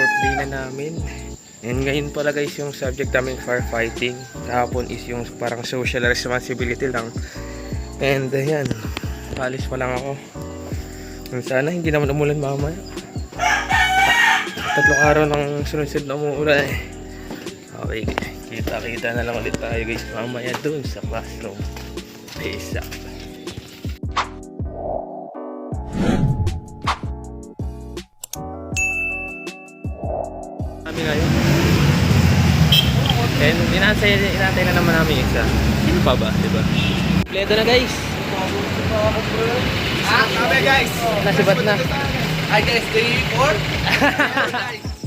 4th day na namin. And ngayon pala guys yung subject namin firefighting. Kahapon is yung parang social responsibility lang. And ayan, palis pa lang ako. And sana hindi naman umulan mamaya. 3 araw ng sunod-sunod na umuulan eh. Okay, kita-kita na lang ulit tayo guys mamaya dun sa classroom. Peace out. Kami ngayon. And inantay na naman namin isa. Sino pa ba? Diba? Pledo na guys. Kami guys. Nasibat na. Hi guys, 3,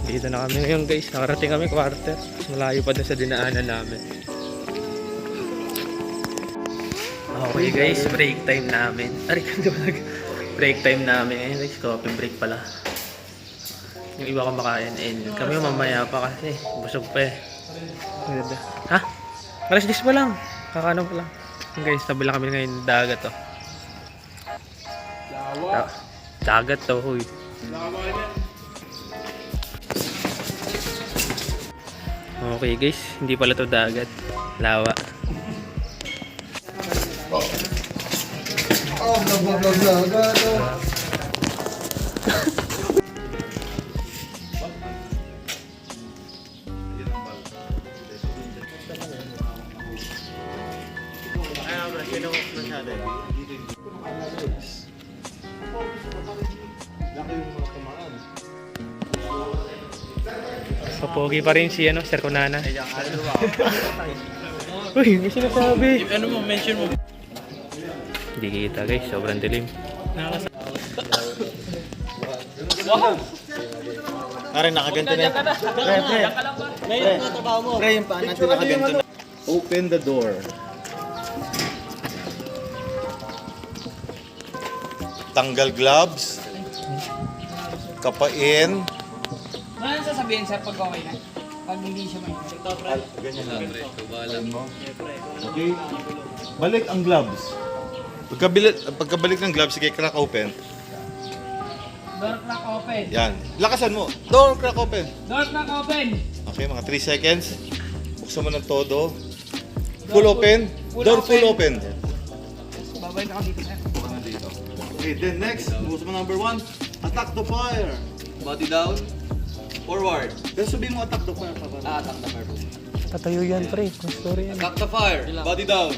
4. Dito na kami ngayon guys. Nakarating kami quarter. Malayo pa dun sa dinaanan namin. Okay guys, break time namin. Break time namin. Ngayon guys, coffee break pala. Yung iba kumakain. And kami mamaya pa kasi. Busog pa eh. Ha? Alas 10 pa lang. Kakano pa lang. Guys, tabi lang kami ngayon dagat to. Dagat to, huy. Okay guys, hindi pala to dagat. Lawa. Papogi pa rin si Sir Conana. Uy, may sinasabi. Ano mo, mention mo. Hindi kita guys, sobrang dilim. Wow! Pare, nakaganto na. Pre, yung paan natin nakaganto na. Open the door. Tanggal gloves. Kapain. Ano sasabihin sir pag okay na? Pag hindi siya may Ganyan mo. Okay. Balik ang gloves. Pagkabalik ng gloves, sige, crack open. door crack open. Yan. Lakasan mo. Door crack open. Door crack open. Okay, mga 3 seconds. Buksan mo ng todo. Full open. Door full open. Babay na ako dito sir. Buksan na dito. Okay, then next, buksan mo number 1. Attack the fire. Body down. Forward. Then sabihin mo attack the fire. Attack the fire. Tatayo yan pre, kung story yan. Attack the fire. Body down.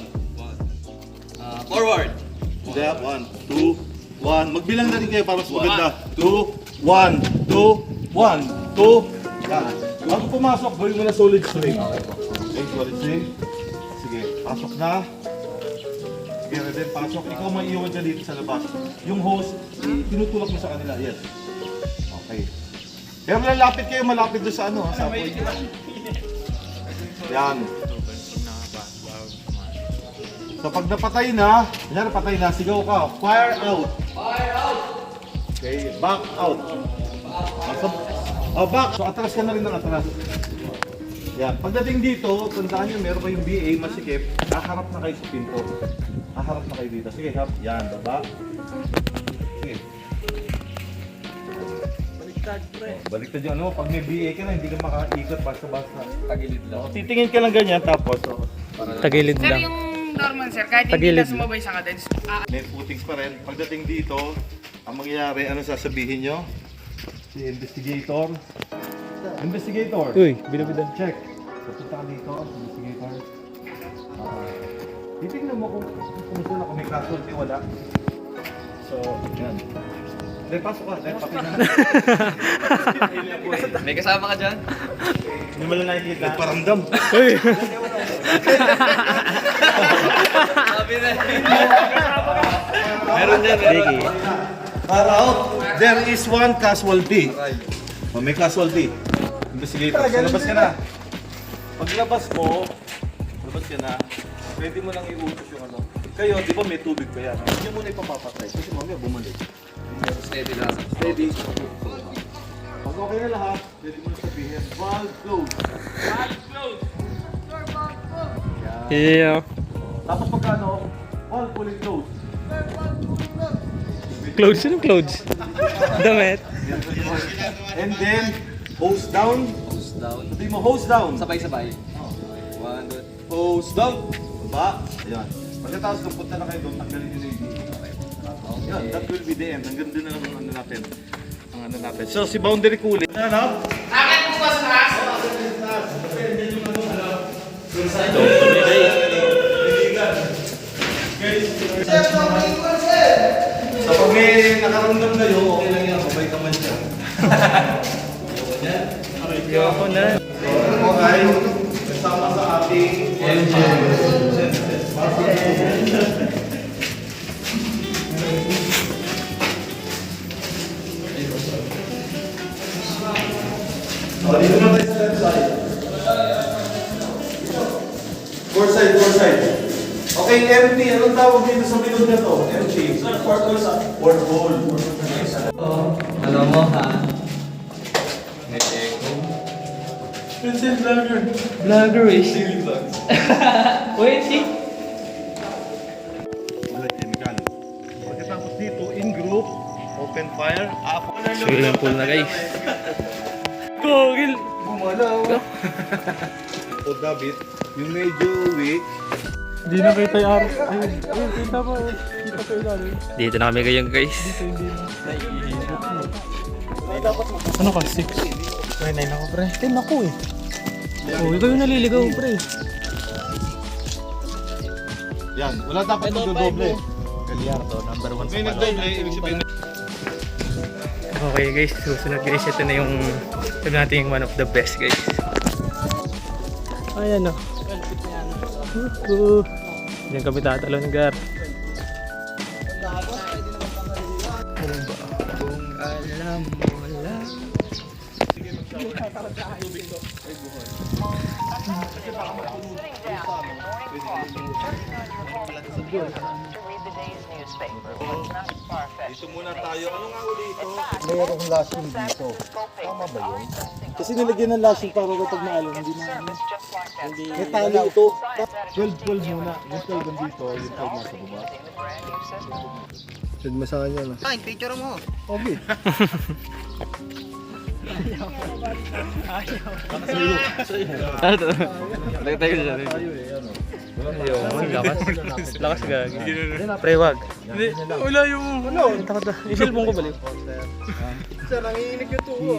Forward. Hindi, 1, 2, 1. Magbilang na rin kayo para mas maganda. 2, 1, 2, 1, 2. Yan. Bago pumasok, gawin mo na solid string. Okay, solid string. Sige, pasok na. Sige, then pasok. Ikaw maiiwan dyan dito sa labas. Yung hose, tinutulak mo sa kanila. Yes. Okay. Kaya malapit kayo, malapit doon sa ano, sa point. Yan. So pag napatay na, kunyari patay na, sigaw ka, fire out. Fire out. Okay, back out. Oh, back. So atras ka na rin ng atras. Yan. Pagdating dito, tandaan nyo, meron kayong BA masikip, haharap na kayo sa pinto. Haharap na kayo dito. Sige, harap. Yan, baba. Sige. Baliktad, pre. Baliktad yung ano, pag may BA ka na, hindi ka makaikot basta-basta. Tagilid lang. Titingin ka lang ganyan, tapos, Tagilid Sir lang. yung normal sir, kahit hindi Tagilid na sumabay sa cadence. may footings pa rin. Pagdating dito, ang mangyayari, ano sasabihin nyo? Si investigator. Investigator. Uy, bida-bida. Check. So, punta ka dito, investigator. Titignan mo kung kumusta na, kung may casualty, wala. So, yan. Dahil pasok ka, dahil pati na. May kasama ka dyan? Hindi mo lang nakikita. Nagparamdam. Uy! Sabi na. Meron dyan, meron. Sige. Para out, there is one casualty. Oh, may casualty. Investigator, labas ka na. Paglabas mo, labas ka na, pwede mo lang iutos yung ano. Kayo, di ba may tubig pa yan? Hindi nyo muna ipapapatay kasi mamaya bumalik. Steady lang. Steady. Pag okay na lahat, pwede mo na sabihin, valve close. Yeah. Tapos pagkano, valve fully close. Clothes? Anong clothes? Damit? And then, Hose down. Hose down. Sabi mo, hose down. Sabay-sabay. 1, 2. Hose down. Baba. Ayan. Pagkatapos nung punta na kayo doon, tanggalin nyo na yung dito. Yan, that will be the end. Hanggang doon na lang ang ano natin. Ang ano natin. So, si boundary cooling. Ano? Akin po ba sa taas? So, kami guys. So, pag may nakaramdam kayo, okay lang yan. Mabay ka man siya. Ayoko na. Okay. Kasama sa ating engine. Dito na tayo sa left side. Four side. Okay, empty. Anong tawag dito sa bilog na to? Empty. Port hole. Alam mo ha? May echo. Pencil vlogger. Vlogger eh. Daily vlogs. Wait, see? Chemical. Pagkatapos dito, in group, open fire, Swimming pool na guys. Gogil! Gumalaw. O David, yung medyo weak. Hindi na kita yung araw. Ayun, kita mo. Kita ko ilalim. Dito na kami ngayon guys. Ano ka? 6? Ay, 9 ako, pre. 10 ako eh. Oh, ikaw yung naliligaw, pre. Yan, wala dapat magdodoble. Galyardo, number 1 May nagdoble, ibig sabihin Okay guys, susunod guys. Ito na yung sabi natin yung one of the best guys. Ayan o. Diyan kami tatalon gar. Kung alam mo lang. dito muna tayo. Ano nga ulit ito? Mayroong lashing dito. Tama ba yun? Kasi nilagyan ng lashing para kapag maalon, hindi na ano. May tali ito. 12 muna. Yung 12 dito, yung 12 nasa baba. Send mo sa kanya na. Ay, picture mo. Okay. Tayo siya rin. Ayun, lakas gagi. Pre, wag. Wala yung... Ano? Takot na. Yung cellphone ko balik.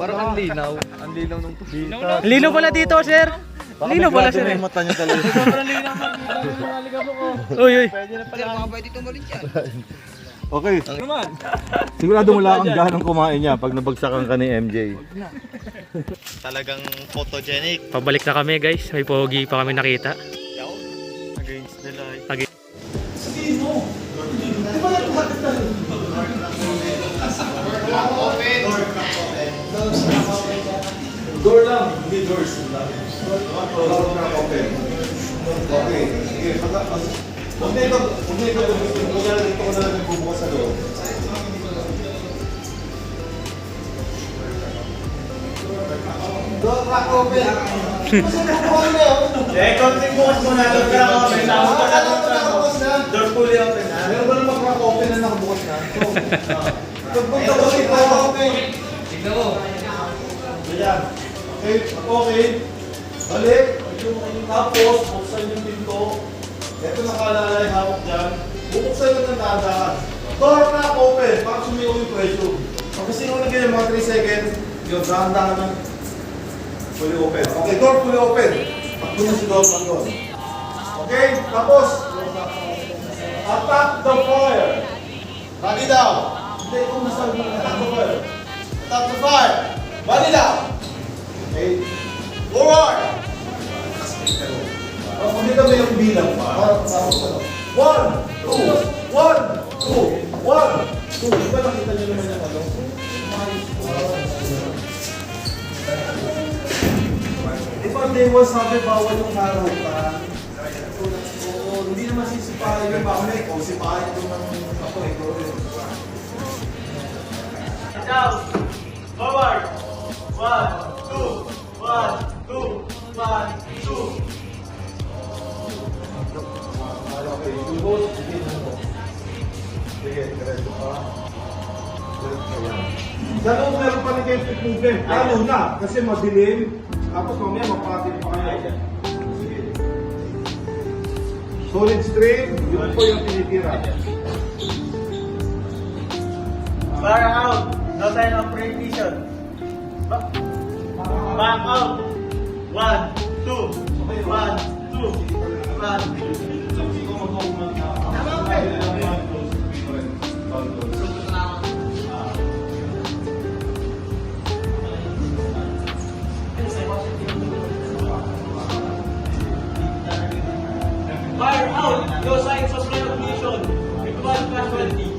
Parang ang linaw. Ang linaw nung Lino pala dito, sir. Lino pala, sir. Yung mata niya talaga. Uy, uy. Pwede tumalin dyan. Okay. Sigurado wala kang ganang kumain niya pag nabagsakan ka ni MJ. Talagang photogenic. Pabalik na kami guys. May pogi pa kami nakita. Against the light. Door lang, hindi doors. Door na open. Okay, sige. Huwag na ito. Dito ko na lang bubukas sa loob. Door crack open. Konting bukas muna. Door crack open. Door fully open. Meron ba naman crack open na nakabukas na? Pagpunta ko si crack open. Tignan mo. Ayan. Okay, okay. Balik. Tapos, buksan yung pinto. Ito nakalalay hawak dyan. Bubuksan lang ng dahan. Door na open. Para sumigaw yung pressure. Pag kasi yung ganyan, mga 3 seconds, yun, dahan-dahan ng fully open. Okay, door fully open. Pag doon si door, pag doon. Okay, tapos, attack the fire. Body down. Hindi, kung nasabi mo, attack the fire. Attack the fire. Body down. Okay. Forward. Hindi kami yung bilang pa. 1, 2, 1, 2, 1, 2. Di ba nakita nyo naman yung ano? Di ba day 1 sabi bawal yung araw pa? Oo, hindi naman sisipahin yung mamay ko. Sipahin ko ng ako ito. Down. Forward. 1, 2, 1, 2, 1, 2. Okay, you go. Sige, diretso pa. Sa loob meron pa rin kayo fit movement. Lalo na, kasi madilim. Tapos mamaya mapatin pa kayo. Sige. Solid straight, yun po yung tinitira. Bar out. No sign of repetition. Back out. 1, 2, 1, 2, 1. Fire out. No signs of recognition. Ritual casualty.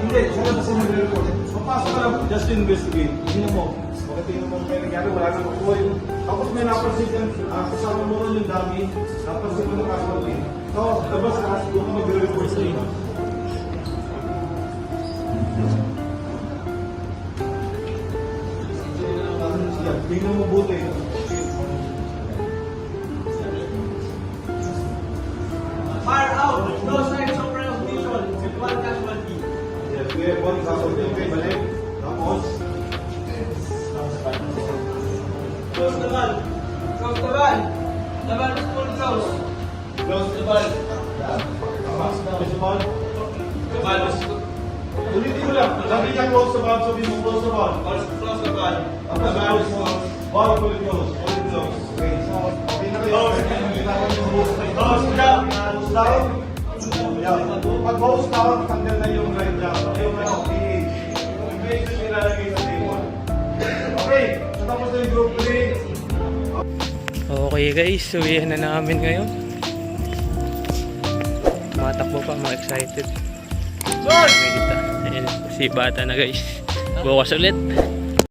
Hindi, sila kasi nag-report. Papasok ka lang, just investigate. Tingnan mo. Pagkatingin mo may nangyari, wala nang makuha yun. Tapos may napansin ka, kasama mo rin yung dami, napansin mo ng casualty. So, labas ka, doon ka mag-report sa iyo. Tingnan mo buti. Fire out. No signs of recognition. Ritual casualty. Yes, we have one casualty. Okay, balik. Tapos, Close the valve. Close the valve. The valve is full close. Close the valve. Visible. The valve is Ulitin mo lang. Sabi niya close the valve, sabi mo close the valve. close the valve. Tapos valve is close. Valve fully close. Fully close. Okay, so, okay na kayo. Close down. Close down. Yeah. Pag close down, tanggal na yung right jump. Yung PH. Yung PH yung ilalagay sa table. Okay, so tapos na yung group play. Okay guys, uwihan na namin ngayon. Matakbo pa, mga excited. May kita. Ayun, si bata na guys. Bukas ulit.